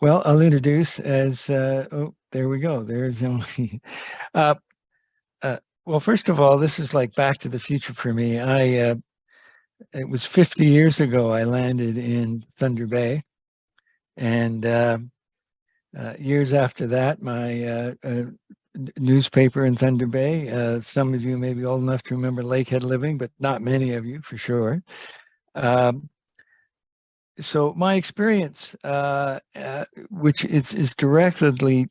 Well, I'll introduce as, oh, there we go. There's Emily. Uh, well, first of all, this is like Back to the Future for me. It was 50 years ago I landed in Thunder Bay, and years after that, my newspaper in Thunder Bay. Some of you may be old enough to remember Lakehead Living, but not many of you for sure. Um, so my experience, which is directly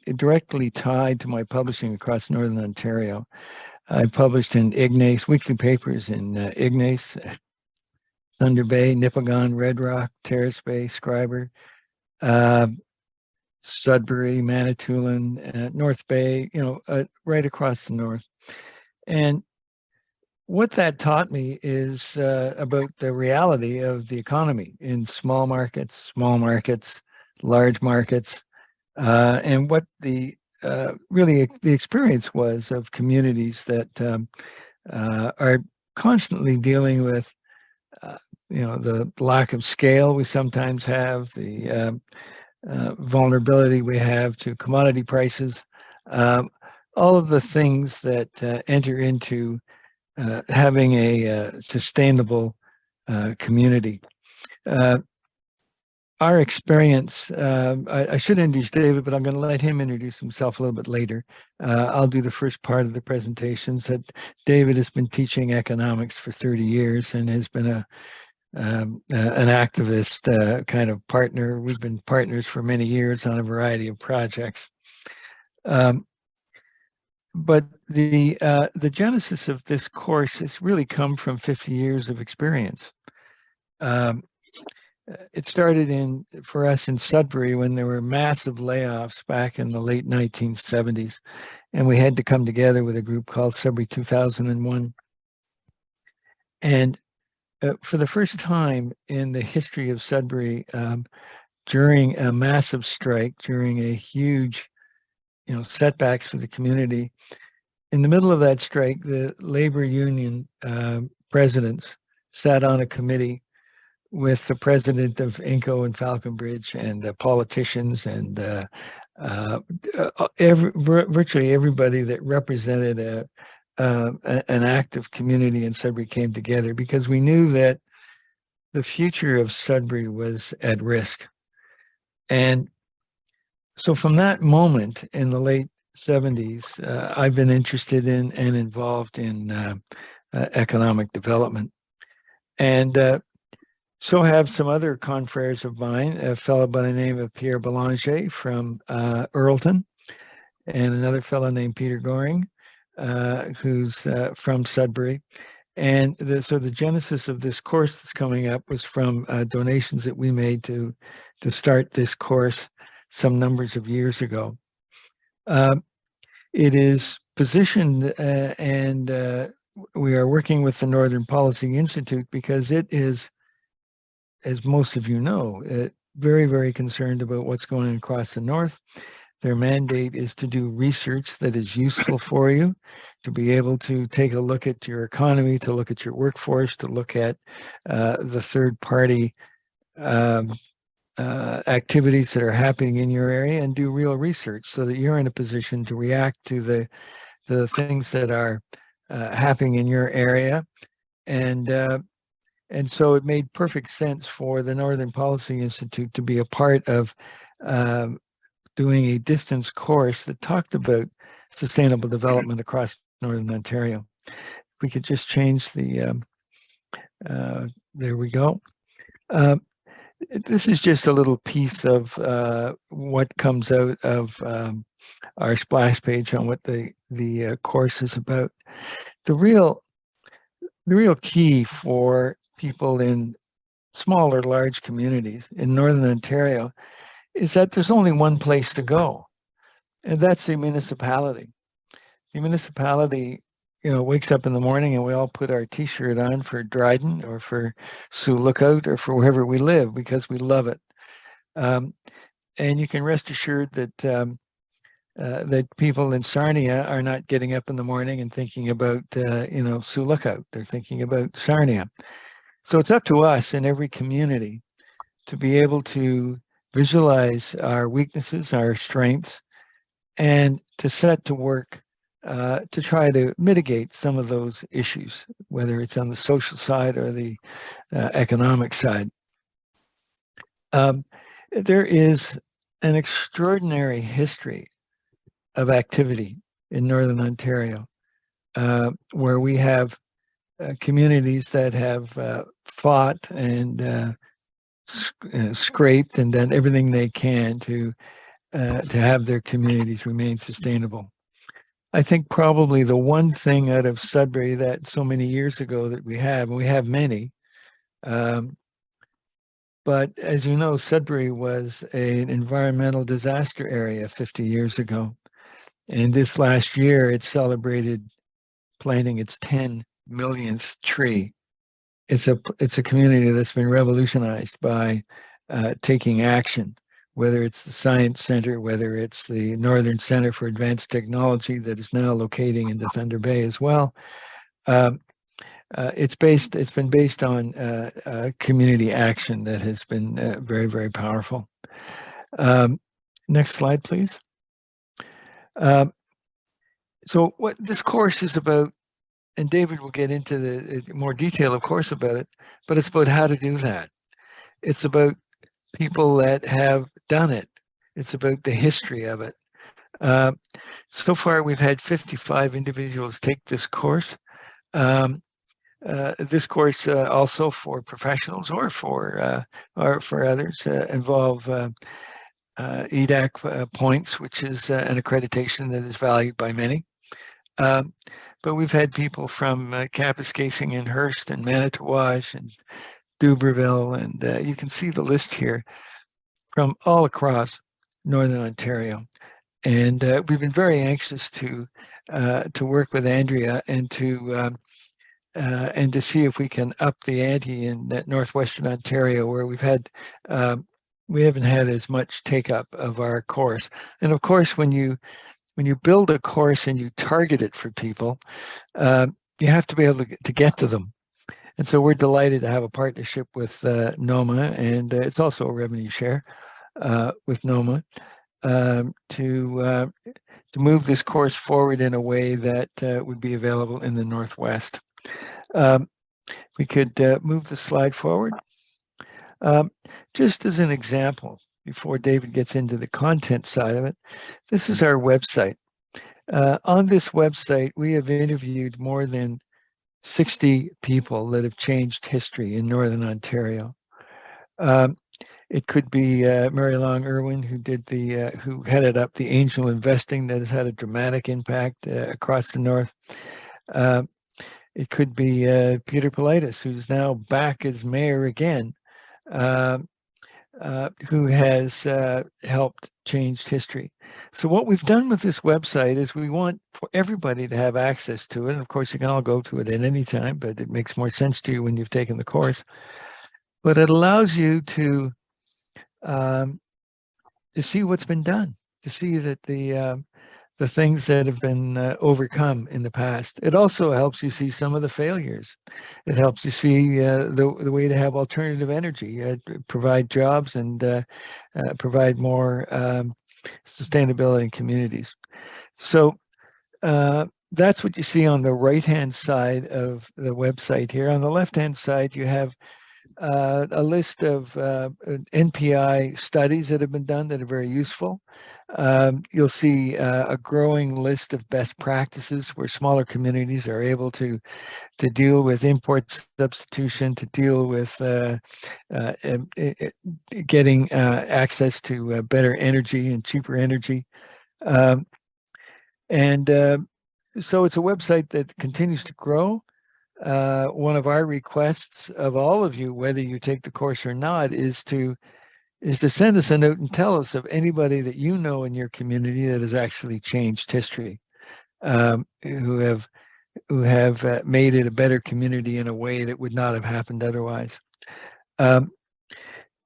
tied to my publishing across Northern Ontario. I published in Ignace, weekly papers in Ignace, Thunder Bay, Nipigon, Red Rock, Terrace Bay, Scriber, uh, Sudbury, Manitoulin, North Bay, right across the north. And what that taught me is about the reality of the economy in small markets, large markets, and what really the experience was of communities that are constantly dealing with, the lack of scale we sometimes have, the vulnerability we have to commodity prices, all of the things that enter into having a sustainable community. Our experience, I should introduce David, but I'm going to let him introduce himself a little bit later. I'll do the first part of the presentations. That David has been teaching economics for 30 years and has been an activist kind of partner. We've been partners for many years on a variety of projects. But the genesis of this course has really come from 50 years of experience. It started for us in Sudbury when there were massive layoffs back in the late 1970s, and we had to come together with a group called Sudbury 2001. And for the first time in the history of Sudbury, during a massive strike, during a huge, setbacks for the community, in the middle of that strike, the labor union presidents sat on a committee with the president of Inco and Falconbridge and the politicians and virtually everybody that represented an active community in Sudbury came together, because we knew that the future of Sudbury was at risk. And so from that moment in the late 70s, I've been interested in and involved in economic development. And so have some other confreres of mine, a fellow by the name of Pierre Belanger from Earlton, and another fellow named Peter Goring, who's from Sudbury. And so the genesis of this course that's coming up was from donations that we made to start this course some numbers of years ago. It is positioned and we are working with the Northern Policy Institute because it is, as most of you know, very, very concerned about what's going on across the North. Their mandate is to do research that is useful for you, to be able to take a look at your economy, to look at your workforce, to look at the third-party activities that are happening in your area, and do real research so that you're in a position to react to the things that are happening in your area. And so it made perfect sense for the Northern Policy Institute to be a part of doing a distance course that talked about sustainable development across Northern Ontario. If we could just change the, there we go. This is just a little piece of what comes out of our splash page on what the course is about. The real key for people in small or large communities in Northern Ontario is that there's only one place to go, and that's the municipality. The municipality, wakes up in the morning and we all put our T-shirt on for Dryden or for Sioux Lookout or for wherever we live because we love it. And you can rest assured that that people in Sarnia are not getting up in the morning and thinking about, Sioux Lookout. They're thinking about Sarnia. So it's up to us in every community to be able to visualize our weaknesses, our strengths, and to set to work to try to mitigate some of those issues, whether it's on the social side or the economic side. There is an extraordinary history of activity in Northern Ontario, where we have communities that have fought and scraped and done everything they can to have their communities remain sustainable. I think probably the one thing out of Sudbury that so many years ago that we have, and we have many, but as you know, Sudbury was an environmental disaster area 50 years ago. And this last year, it celebrated planting its 10 millionth tree. It's a community that's been revolutionized by taking action, whether it's the Science Center, whether it's the Northern Center for Advanced Technology that is now locating into Thunder Bay as well. It's been based on community action that has been very, very powerful. Next slide, please. So what this course is about, and David will get into the more detail, of course, about it, but it's about how to do that. It's about people that have done it. It's about the history of it. So far, we've had 55 individuals take this course. This course also for professionals or for others involve EDAC points, which is an accreditation that is valued by many. But we've had people from Kapuskasing and Hearst and Manitowoc and Dubreuilville, and you can see the list here from all across Northern Ontario. And we've been very anxious to work with Andrea and to see if we can up the ante in Northwestern Ontario, where we haven't had as much take up of our course. And of course, when you build a course and you target it for people, you have to be able to get to them. And so we're delighted to have a partnership with NOMA, and it's also a revenue share with NOMA to move this course forward in a way that would be available in the Northwest. We could move the slide forward. Just as an example, before David gets into the content side of it, this is our website. On this website, we have interviewed more than 60 people that have changed history in Northern Ontario. It could be Mary Long Irwin, who headed up the angel investing that has had a dramatic impact across the North. It could be Peter Politis, who's now back as mayor again, who has helped change history. So what we've done with this website is we want for everybody to have access to it. And of course, you can all go to it at any time, but it makes more sense to you when you've taken the course. But it allows you to see what's been done, to see that the things that have been overcome in the past. It also helps you see some of the failures. It helps you see the way to have alternative energy, provide jobs and provide more sustainability in communities. So that's what you see on the right-hand side of the website here. On the left-hand side, you have a list of NPI studies that have been done that are very useful. You'll see a growing list of best practices where smaller communities are able to deal with import substitution, to deal with getting access to better energy and cheaper energy. So it's a website that continues to grow. One of our requests of all of you, whether you take the course or not, is to send us a note and tell us of anybody that you know in your community that has actually changed history, who have made it a better community in a way that would not have happened otherwise.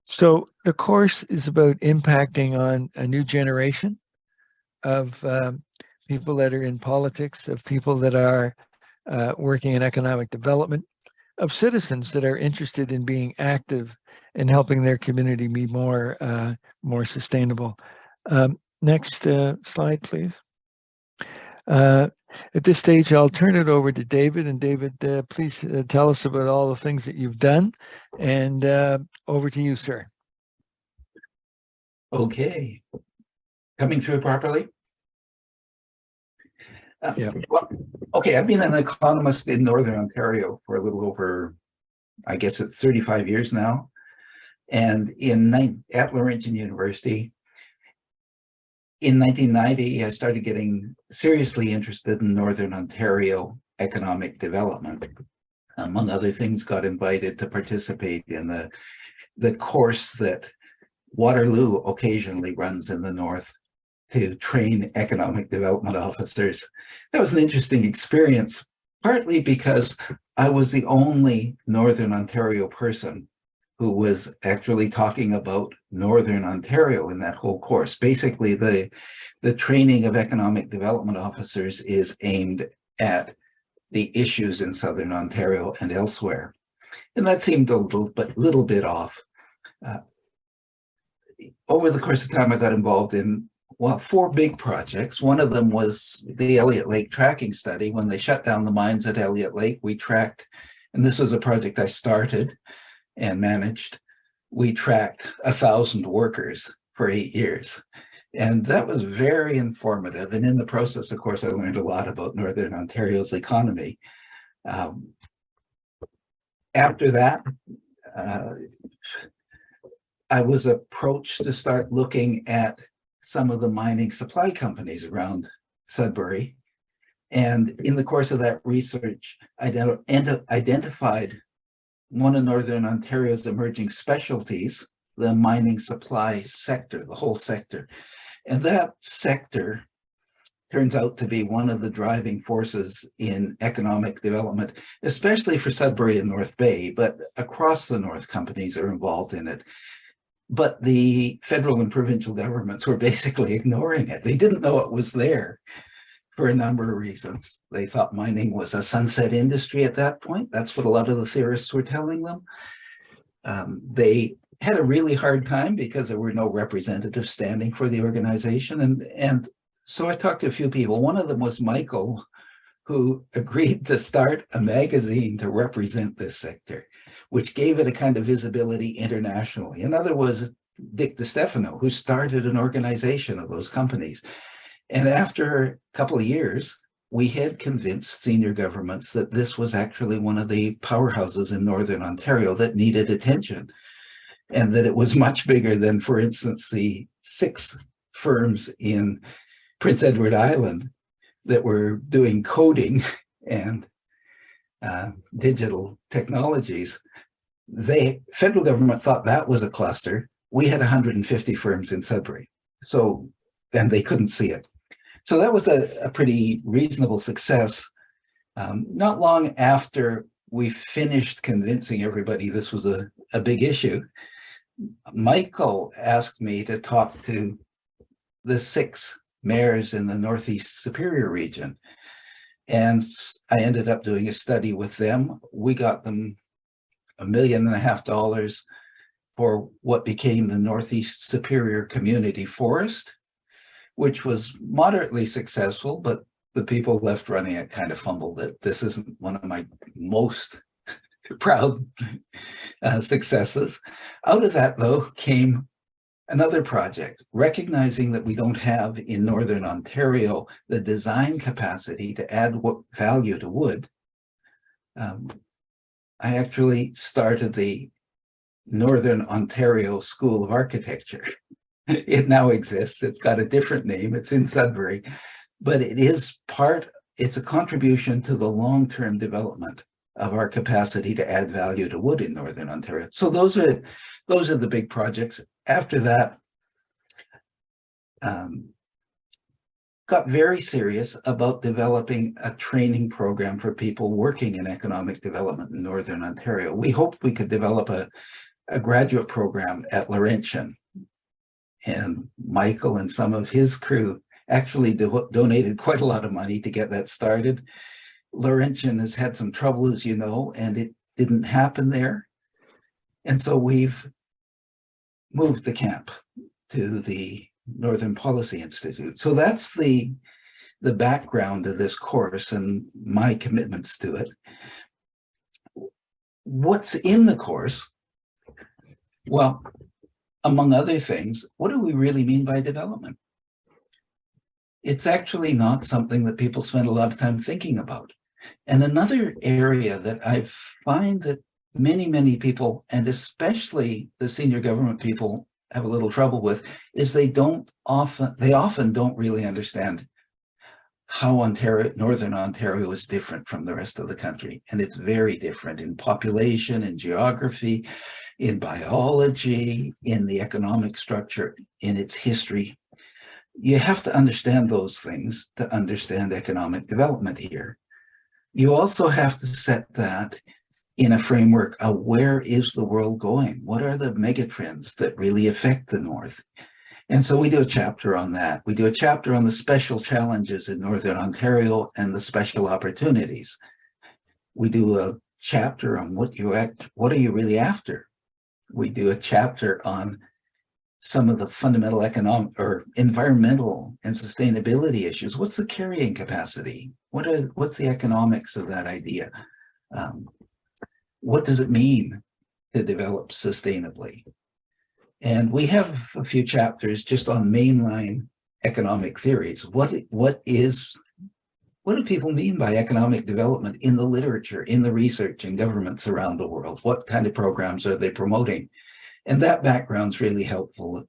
So the course is about impacting on a new generation of people that are in politics, of people that are working in economic development, of citizens that are interested in being active and helping their community be more sustainable. Next slide, please. At this stage, I'll turn it over to David. And David, please tell us about all the things that you've done. And over to you, sir. Okay. Coming through properly? Yeah. Well, okay, I've been an economist in Northern Ontario for a little over, I guess it's 35 years now. And at Laurentian University, in 1990, I started getting seriously interested in Northern Ontario economic development. Among other things, got invited to participate in the course that Waterloo occasionally runs in the north to train economic development officers. That was an interesting experience, partly because I was the only Northern Ontario person who was actually talking about Northern Ontario in that whole course. Basically, the training of economic development officers is aimed at the issues in Southern Ontario and elsewhere. And that seemed a little bit off. Over the course of time, I got involved in, well, 4 big projects. One of them was the Elliott Lake tracking study. When they shut down the mines at Elliott Lake, we tracked, and this was a project I started and managed, we tracked 1,000 workers for 8 years. And that was very informative. And in the process, of course, I learned a lot about Northern Ontario's economy. After that, I was approached to start looking at some of the mining supply companies around Sudbury. And in the course of that research, I identified one of Northern Ontario's emerging specialties, the mining supply sector, the whole sector. And that sector turns out to be one of the driving forces in economic development, especially for Sudbury and North Bay, but across the north, companies are involved in it. But the federal and provincial governments were basically ignoring it. They didn't know it was there for a number of reasons. They thought mining was a sunset industry at that point. That's what a lot of the theorists were telling them. They had a really hard time because there were no representatives standing for the organization. And so I talked to a few people. One of them was Michael, who agreed to start a magazine to represent this sector, which gave it a kind of visibility internationally. Another was Dick DeStefano, who started an organization of those companies. And after a couple of years, we had convinced senior governments that this was actually one of the powerhouses in Northern Ontario that needed attention, and that it was much bigger than, for instance, the 6 firms in Prince Edward Island that were doing coding and digital technologies. The federal government thought that was a cluster. We had 150 firms in Sudbury, and they couldn't see it. So that was a pretty reasonable success. Not long after we finished convincing everybody this was a big issue, Michael asked me to talk to the 6 mayors in the Northeast Superior region. And I ended up doing a study with them. We got them $1.5 million for what became the Northeast Superior Community Forest, which was moderately successful, but the people left running it kind of fumbled it. This isn't one of my most proud successes. Out of that, though, came another project, recognizing that we don't have in Northern Ontario the design capacity to add value to wood. I actually started the Northern Ontario School of Architecture. It now exists. It's got a different name. It's in Sudbury, but it's a contribution to the long-term development of our capacity to add value to wood in Northern Ontario. So those are the big projects. After that, got very serious about developing a training program for people working in economic development in Northern Ontario. We hoped we could develop a graduate program at Laurentian. And Michael and some of his crew actually donated quite a lot of money to get that started. Laurentian has had some trouble, as you know, and it didn't happen there. And so we've moved the camp to the Northern Policy Institute. So that's the background of this course and my commitments to it. What's in the course? Well, among other things, what do we really mean by development? It's actually not something that people spend a lot of time thinking about. And another area that I find that many people, and especially the senior government people, have a little trouble with, is they often don't really understand how Northern Ontario is different from the rest of the country. And it's very different in population, in geography, in biology, in the economic structure, in its history. You have to understand those things to understand economic development here. You also have to set that in a framework of where is the world going? What are the megatrends that really affect the North? And so we do a chapter on that. We do a chapter on the special challenges in Northern Ontario and the special opportunities. We do a chapter on what are you really after? We do a chapter on some of the fundamental economic or environmental and sustainability issues. What's the carrying capacity? What's the economics of that idea? What does it mean to develop sustainably? And we have a few chapters just on mainline economic theories. What do people mean by economic development in the literature, in the research, in governments around the world? What kind of programs are they promoting? And that background's really helpful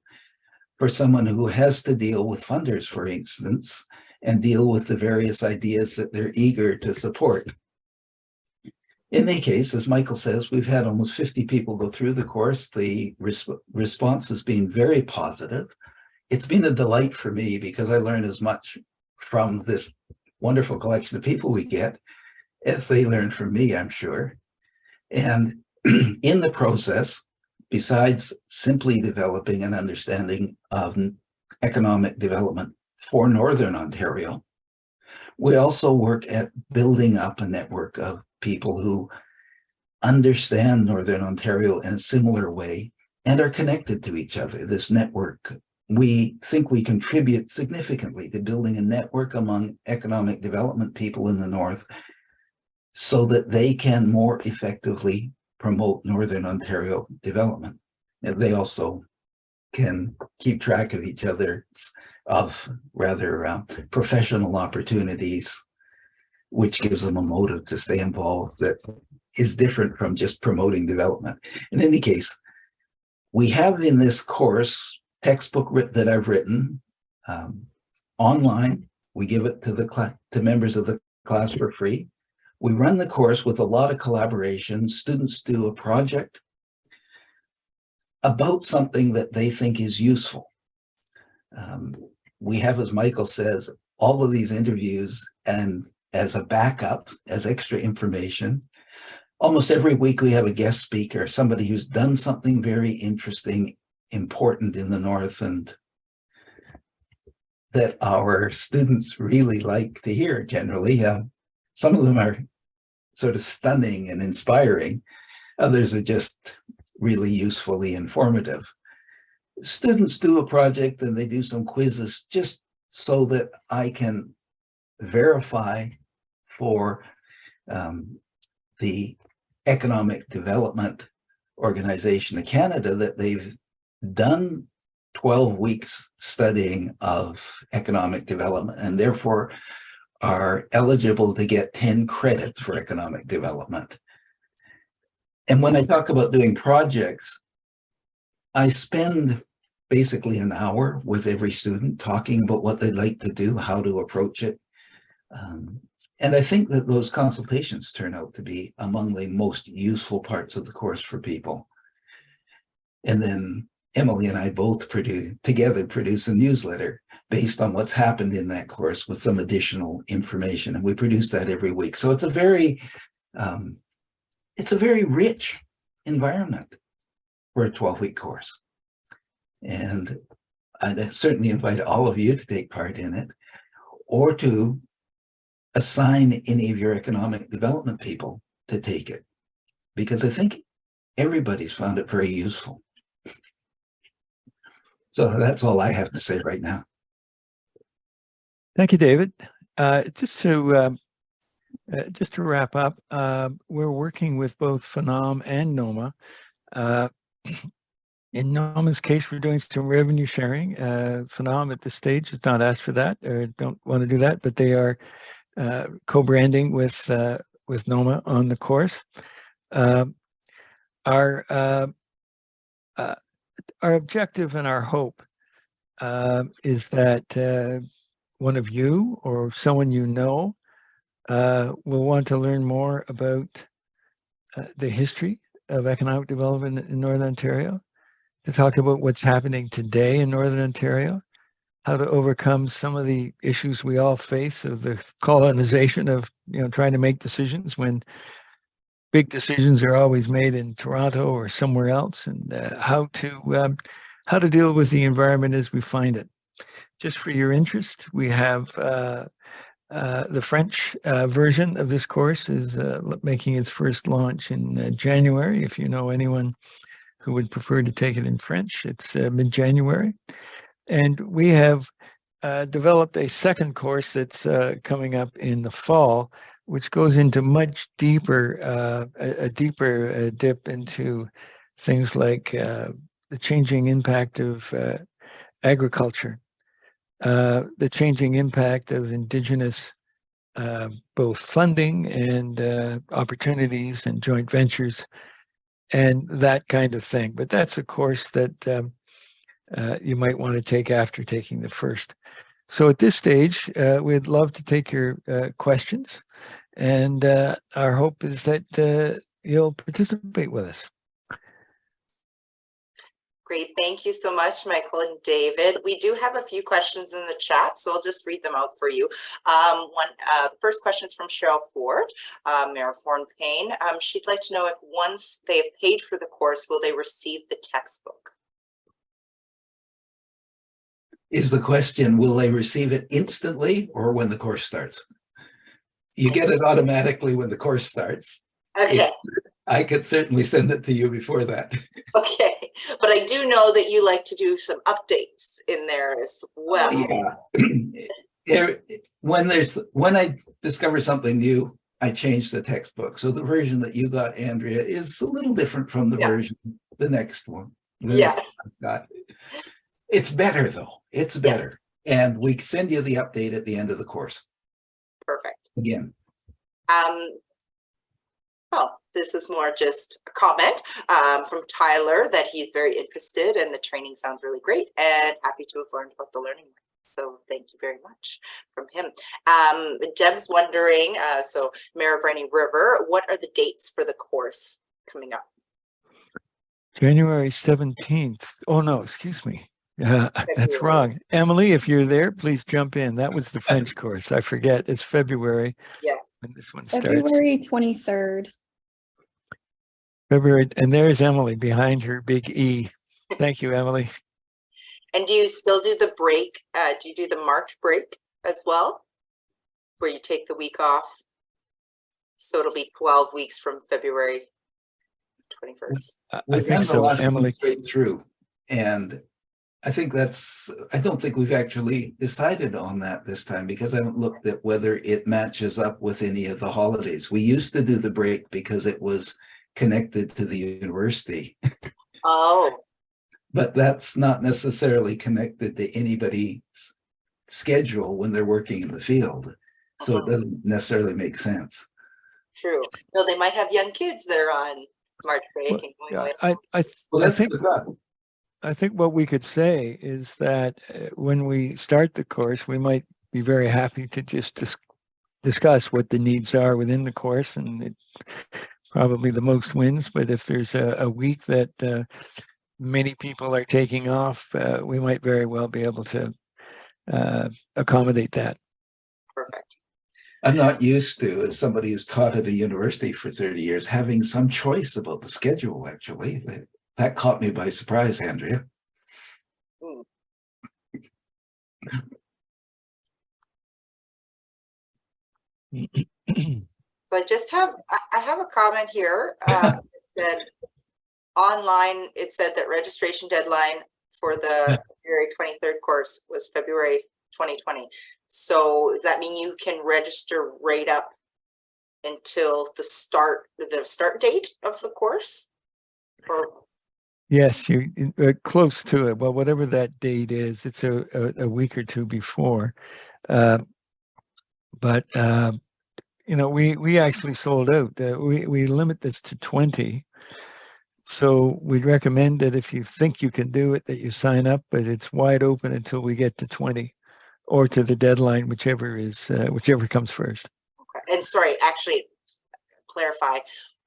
for someone who has to deal with funders, for instance, and deal with the various ideas that they're eager to support. In any case, as Michael says, we've had almost 50 people go through the course. The response has been very positive. It's been a delight for me because I learn as much from this wonderful collection of people we get as they learn from me, I'm sure. And in the process, besides simply developing an understanding of economic development for Northern Ontario, we also work at building up a network of people who understand Northern Ontario in a similar way and are connected to each other. This network, we think we contribute significantly to building a network among economic development people in the North so that they can more effectively promote Northern Ontario development. And they also can keep track of each other, of rather professional opportunities, which gives them a motive to stay involved that is different from just promoting development. In any case, we have in this course textbook that I've written online. We give it to members of the class for free. We run the course with a lot of collaboration. Students do a project about something that they think is useful. We have, as Michael says, all of these interviews and as a backup, as extra information. Almost every week we have a guest speaker, somebody who's done something very interesting, important in the North, and that our students really like to hear generally. Some of them are sort of stunning and inspiring. Others are just really usefully informative. Students do a project and they do some quizzes just so that I can verify for the Economic Development Organization of Canada that they've done 12 weeks studying of economic development and therefore are eligible to get 10 credits for economic development. And when I talk about doing projects, I spend basically an hour with every student talking about what they'd like to do, how to approach it. And I think that those consultations turn out to be among the most useful parts of the course for people. And then Emily and I both produce a newsletter based on what's happened in that course with some additional information. And we produce that every week. So it's a very rich environment for a 12-week course. And I certainly invite all of you to take part in it or to assign any of your economic development people to take it, because I think everybody's found it very useful. So that's all I have to say right now. Thank you, David. Just to wrap up, we're working with both Phenom and NOMA. In NOMA's case, we're doing some revenue sharing. Phenom at this stage has not asked for that or don't want to do that, but they are co-branding with NOMA on the course. Our objective and our hope is that one of you or someone you know will want to learn more about the history of economic development in Northern Ontario, to talk about what's happening today in Northern Ontario, how to overcome some of the issues we all face of the colonization of, trying to make decisions when big decisions are always made in Toronto or somewhere else, and how to deal with the environment as we find it. Just for your interest, we have the French version of this course is making its first launch in January. If you know anyone who would prefer to take it in French, it's mid-January. And we have developed a second course that's coming up in the fall, which goes into much deeper, a deeper dip into things like the changing impact of agriculture, the changing impact of Indigenous both funding and opportunities and joint ventures and that kind of thing. But that's a course that you might want to take after taking the first. So at this stage, we'd love to take your questions, and our hope is that you'll participate with us. Great, thank you so much, Michael and David. We do have a few questions in the chat, so I'll just read them out for you. The first question is from Cheryl Ford, Mayor of Horn Plain. She'd like to know if once they have paid for the course, will they receive the textbook? Is the question, will they receive it instantly or when the course starts? You get it automatically when the course starts. Okay. I could certainly send it to you before that. Okay, but I do know that you like to do some updates in there as well. Yeah. When I discover something new, I change the textbook. So the version that you got, Andrea, is a little different from the version, the next one. I've got. It's better though. It's better. And we send you the update at the end of the course. Perfect. Again. Well, this is more just a comment from Tyler that he's very interested and the training sounds really great and happy to have learned about the learning. So thank you very much from him. Deb's wondering, so Mayor of Rainy River, what are the dates for the course coming up? January 17th. Oh no, excuse me. That's wrong. Emily, if you're there, please jump in. That was the French course. I forget. It's February. Yeah. When this one starts. February 23rd. February, and there's Emily behind her big E. Thank you, Emily. And do you still do the break? Do you do the March break as well, where you take the week off? So it'll be 12 weeks from February 21st. I think so, Emily. Straight through, and I don't think we've actually decided on that this time because I haven't looked at whether it matches up with any of the holidays. We used to do the break because it was connected to the university. Oh. But that's not necessarily connected to anybody's schedule when they're working in the field. So it doesn't necessarily make sense. True. No, they might have young kids that are on March break. Well, and going away. I think what we could say is that when we start the course, we might be very happy to just discuss what the needs are within the course, and probably the most wins. But if there's a week that many people are taking off, we might very well be able to accommodate that. Perfect. I'm not used to, as somebody who's taught at a university for 30 years, having some choice about the schedule, actually. That caught me by surprise, Andrea. So I have a comment here. It said online, it said that registration deadline for the February 23rd course was February 2020. So does that mean you can register right up until the start date of the course? Or Yes, you close to it. Well, whatever that date is, it's a week or two before. But you know, we actually sold out. We limit this to 20. So we'd recommend that if you think you can do it, that you sign up, but it's wide open until we get to 20 or to the deadline, whichever comes first. okay. And sorry, actually clarify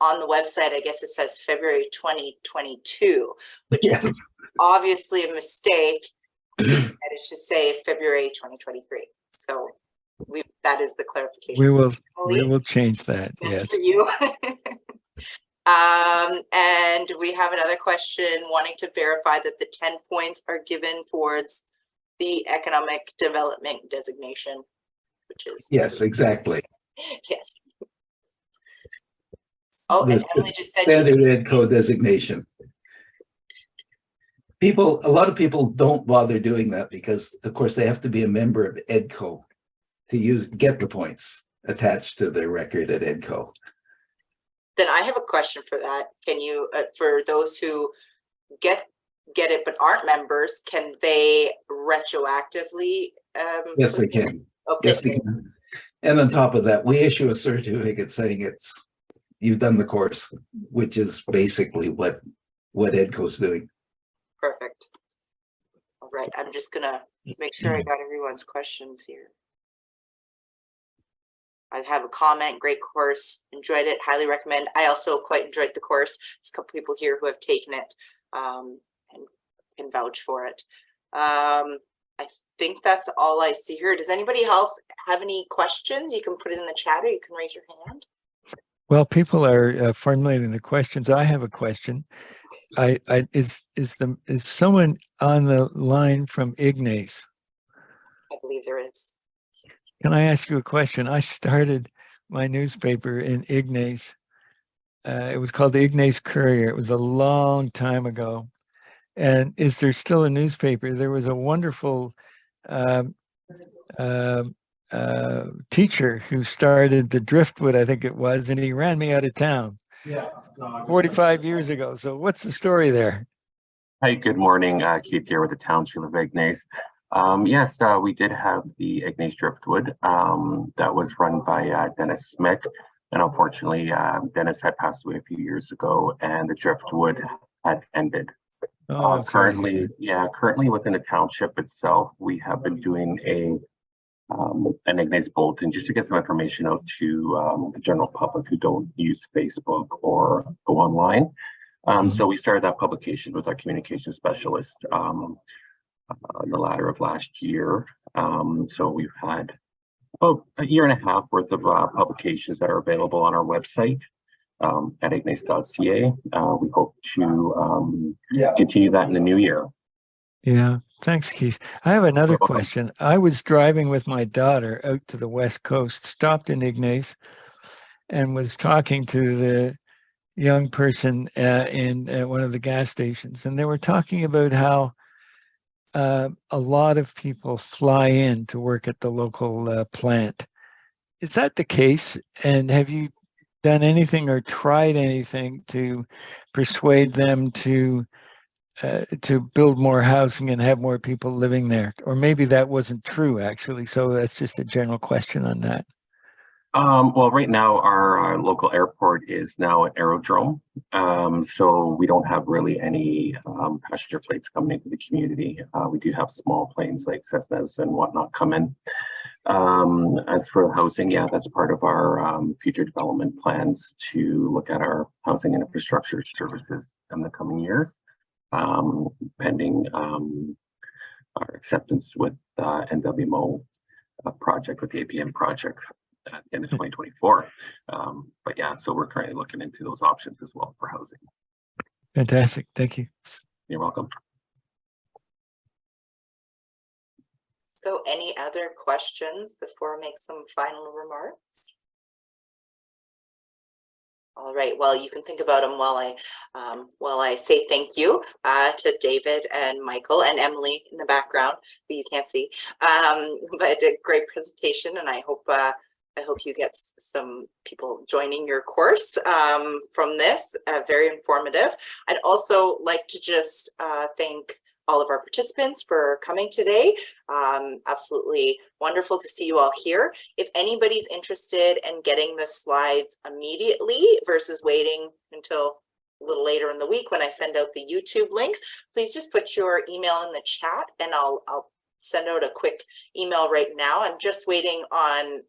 on the website, I guess it says February 2022, which Yes. is obviously a mistake. And it should say February 2023. So that is the clarification. We will change that. That's Yes. for you. And we have another question wanting to verify that the 10 points are given towards the economic development designation, which is Yes, exactly. yes. Oh, and The Emily just said standard ed code designation. A lot of people don't bother doing that because, of course, they have to be a member of EDCO to get the points attached to their record at EDCO. then I have a question for that. Can you, for those who get it but aren't members, can they retroactively? Yes, they can. Okay. Yes, they can. And on top of that, we issue a certificate saying you've done the course, which is basically what EDCO's doing. Perfect. All right, I'm just gonna make sure I got everyone's questions here. I have a comment, great course, enjoyed it, highly recommend. I also quite enjoyed the course. There's a couple people here who have taken it and can vouch for it. I think that's all I see here. Does anybody else have any questions? You can put it in the chat or you can raise your hand. Well, people are formulating the questions. I have a question. Is someone on the line from Ignace? I believe there is. Can I ask you a question? I started my newspaper in Ignace. It was called the Ignace Courier. It was a long time ago. And is there still a newspaper? There was a wonderful teacher who started the Driftwood, I think it was, and he ran me out of town. Yeah. 45 years ago. So what's the story there? Hi, good morning. Keith here with the Township of Ignace. Yes, we did have the Ignace Driftwood that was run by Dennis Smith. And unfortunately, Dennis had passed away a few years ago and the Driftwood had ended. Oh, currently within the township itself, we have been doing an Ignace bulletin just to get some information out to the general public who don't use Facebook or go online. So we started that publication with our communication specialist in the latter of last year. So we've had about a year and a half worth of publications that are available on our website at ignace.ca. We hope to continue that in the new year. yeah. Thanks, Keith. I have another question. I was driving with my daughter out to the West Coast, stopped in Ignace, and was talking to the young person in one of the gas stations. And they were talking about how a lot of people fly in to work at the local plant. Is that the case? And have you done anything or tried anything to persuade them to build more housing and have more people living there? Or maybe that wasn't true, actually. So that's just a general question on that. Well, right now our local airport is now an aerodrome. So we don't have really any passenger flights coming into the community. We do have small planes like Cessnas and whatnot come in. As for housing, yeah, that's part of our future development plans to look at our housing and infrastructure services in the coming years, pending our acceptance with NWMO project, with the APM project at the end of 2024. But yeah, so we're currently looking into those options as well for housing. Fantastic. Thank you. You're welcome. So any other questions before I make some final remarks? All right, well, you can think about them while I say thank you to David and Michael and Emily in the background, but you can't see. But a great presentation, and I hope you get some people joining your course from this. Very informative. I'd also like to just thank all of our participants for coming today. Absolutely wonderful to see you all here. If anybody's interested in getting the slides immediately versus waiting until a little later in the week when I send out the YouTube links, please just put your email in the chat and I'll send out a quick email right now. I'm just waiting on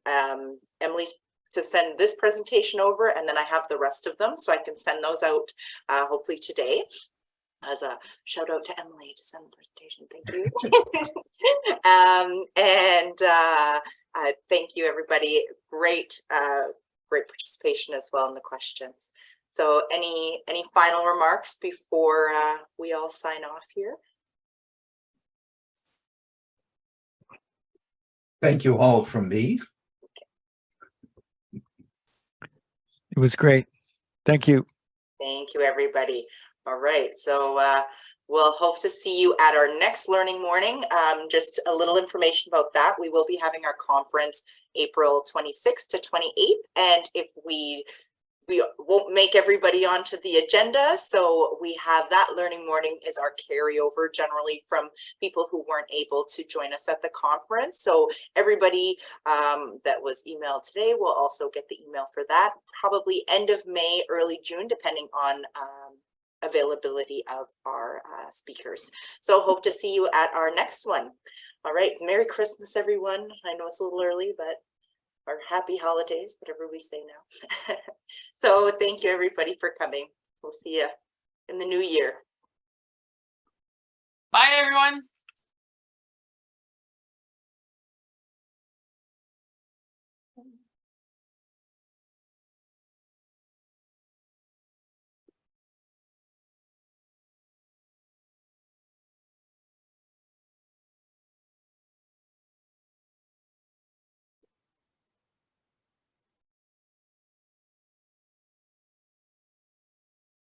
Emily's to send this presentation over, and then I have the rest of them, so I can send those out hopefully today. As a shout out to Emily to send the presentation. Thank you. Thank you, everybody. Great participation as well in the questions. So any final remarks before we all sign off here? Thank you all from me. It was great. Thank you. Thank you, everybody. All right, so we'll hope to see you at our next learning morning. Just a little information about that. We will be having our conference April 26th to 28th. And if we won't make everybody onto the agenda, so we have that learning morning is our carryover generally from people who weren't able to join us at the conference. So everybody that was emailed today will also get the email for that, probably end of May, early June, depending on availability of our speakers. So hope to see you at our next one. All right, Merry Christmas, everyone. I know it's a little early, but or happy holidays, whatever we say now. So thank you, everybody, for coming. We'll see you in the new year. Bye, everyone.